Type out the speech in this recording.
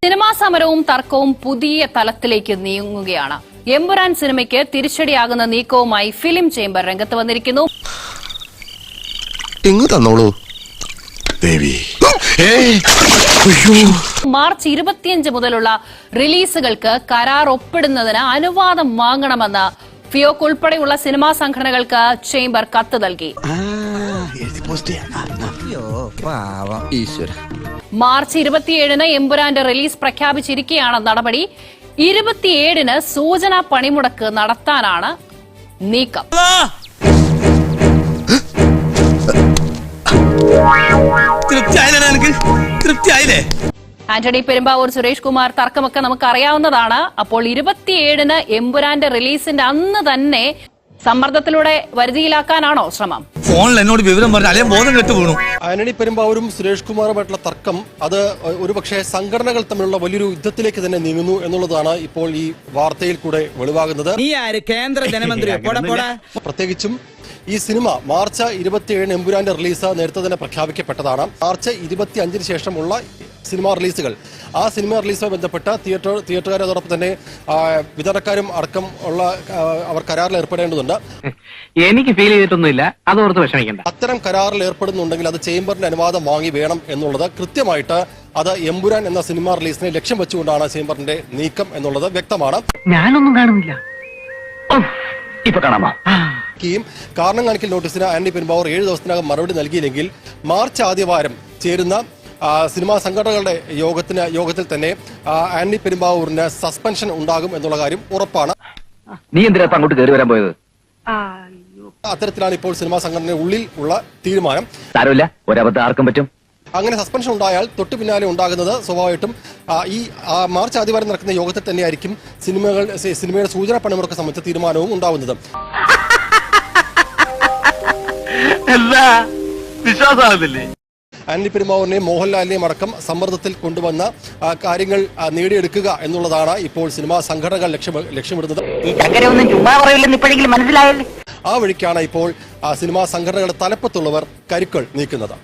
Cinema സമരവും തർക്കവും പുതിയ തലത്തിലേക്ക് നീങ്ങുകയാണ്. എമ്പുരാൻ സിനിമയ്ക്ക് തിരിച്ചടിയാകുന്ന നീക്കവുമായി ഫിലിം ചേംബർ രംഗത്ത് വന്നിരിക്കുന്നു. മാർച്ച് 25 മുതലുള്ള റിലീസുകൾക്ക് കരാർ ഒപ്പിടുന്നതിന് അനുവാദം വാങ്ങണമെന്ന് ഫിയോക് ഉൾപ്പെടെയുള്ള സിനിമാ സംഘടനകൾക്ക് ചേംബർ കത്ത് നൽകി. മാർച്ച് 27-ന് എമ്പുരാന്റെ റിലീസ് പ്രഖ്യാപിച്ചിരിക്കെയാണ് നടപടി. 27-ന് സൂചനാ പണിമുടക്ക് നടത്താനാണ് നീക്കം. ആന്റണി പെരുമ്പാവൂർ, സുരേഷ് കുമാർ തർക്കമൊക്കെ നമുക്ക് അറിയാവുന്നതാണ്. അപ്പോൾ 27-ന് എമ്പുരാന്റെ റിലീസിന്റെ അന്ന് തന്നെ സമ്മർദ്ദത്തിലൂടെ വരുതിയിലാക്കാനാണോ ശ്രമം? ഫോണിൽ എന്നോട് വിവരം പറഞ്ഞ ബോധം കെട്ടു വീണു. ആന്റണി പെരുമ്പാവൂരും സുരേഷ് കുമാറുമായിട്ടുള്ള തർക്കം അത് ഒരുപക്ഷെ സംഘടനകൾ തമ്മിലുള്ള വലിയൊരു യുദ്ധത്തിലേക്ക് തന്നെ നീങ്ങുന്നു എന്നുള്ളതാണ് ഇപ്പോൾ ഈ വാർത്തയിൽ കൂടെ വെളിവാകുന്നത്. കേന്ദ്ര ധനമന്ത്രി പ്രത്യേകിച്ചും ഈ സിനിമ മാർച്ച് 27 എമ്പുരാന്റെ റിലീസ് നേരത്തെ തന്നെ പ്രഖ്യാപിക്കപ്പെട്ടതാണ്. മാർച്ച് 25-ന് ശേഷമുള്ള സിനിമാ റിലീസുകൾ, ആ സിനിമ റിലീസുമായി ബന്ധപ്പെട്ട തിയേറ്ററുകാർ അതോടൊപ്പം തന്നെ വിതരണക്കാരും അടക്കം ഉള്ള അവർ കരാറിൽ ഏർപ്പെടേണ്ടതുണ്ട്. എനിക്ക് ഫീൽ ചെയ്തിട്ടൊന്നുമില്ല, അതോർത്ത് വിഷമിക്കണ്ട. അത്തരം കരാറിൽ ഏർപ്പെടുന്നുണ്ടെങ്കിൽ അത് ചേംബറിന്റെ അനുവാദം വാങ്ങി വേണം എന്നുള്ളത് കൃത്യമായിട്ട് അത് എമ്പുരാൻ എന്ന സിനിമ റിലീസിനെ ലക്ഷ്യം വെച്ചുകൊണ്ടാണ് ചേംബറിന്റെ നീക്കം എന്നുള്ളത് വ്യക്തമാണ്. ഞാനൊന്നും കാണുന്നില്ല, ഇപ്പൊ കാണാമോ? കാരണം കാണിക്കൽ നോട്ടീസിന് ആന്റണി പെരുമ്പാവൂർ 7 ദിവസത്തിനകം മറുപടി നൽകിയില്ലെങ്കിൽ മാർച്ച് ആദ്യവാരം ചേരുന്ന സിനിമാ സംഘടനകളുടെ യോഗത്തിൽ തന്നെ ആന്റണി പെരുമ്പാവൂരിന് സസ്പെൻഷൻ ഉണ്ടാകും എന്നുള്ള കാര്യം ഉറപ്പാണ്. നീ എന്തിനാ അങ്ങോട്ട് കയറി വരാൻ പോയത്? അത്തരത്തിലാണ് ഇപ്പോൾ സിനിമാ സംഘടനയുടെ ഉള്ളിൽ ഉള്ള തീരുമാനം. സാരമില്ല, ഒരബദ്ധം ആർക്കും പറ്റും. അങ്ങനെ സസ്പെൻഷൻ ഉണ്ടായാൽ തൊട്ടു പിന്നാലെ ഉണ്ടാകുന്നത് സ്വാഭാവികമായിട്ടും ഈ മാർച്ച് ആദ്യവാരം നടക്കുന്ന യോഗത്തിൽ തന്നെയായിരിക്കും സിനിമയുടെ സൂചനാ പണിമുടക്ക് സംബന്ധിച്ച തീരുമാനവും ഉണ്ടാവുന്നത്. ആന്റണി പെരുമ്പാവൂരിനെയും മോഹൻലാലിനെയും അടക്കം സമ്മർദ്ദത്തിൽ കൊണ്ടുവന്ന കാര്യങ്ങൾ നേടിയെടുക്കുക എന്നുള്ളതാണ് ഇപ്പോൾ സിനിമാ സംഘടനകൾ ലക്ഷ്യമിടുന്നത്. ആ വഴിക്കാണ് ഇപ്പോൾ സിനിമാ സംഘടനകളുടെ തലപ്പത്തുള്ളവർ കരുക്കൾ നീക്കുന്നത്.